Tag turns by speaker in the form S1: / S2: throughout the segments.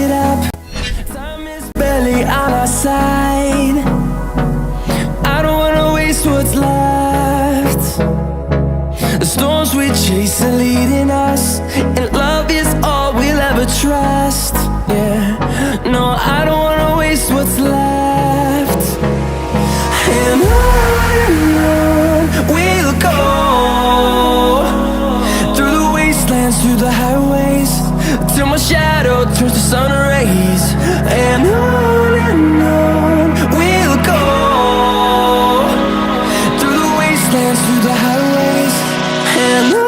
S1: it up. Time is barely on our side. I don't wanna waste what's left. The storms we chase are leading us, and love is all we'll ever trust. Yeah, no, I don't wanna waste what's left. And on we'll go, through the wastelands, through the highways, till my shadow turns to sun rays. And on we'll go, through the wastelands, through the highways, and on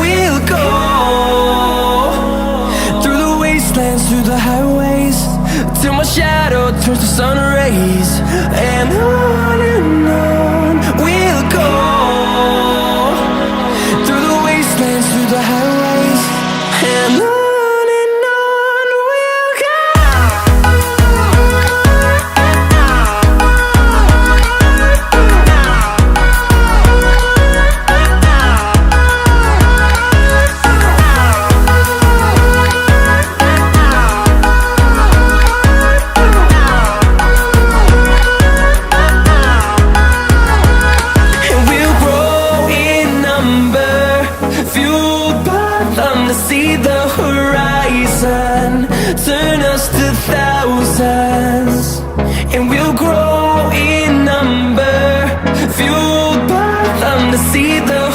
S1: we'll go. Through the highways, till my shadow turns to sun rays. And on we'll go, through the wastelands, through the highways, and on we'll go. To see the horizon turn us to thousands, and we'll grow in number, fueled by them to see the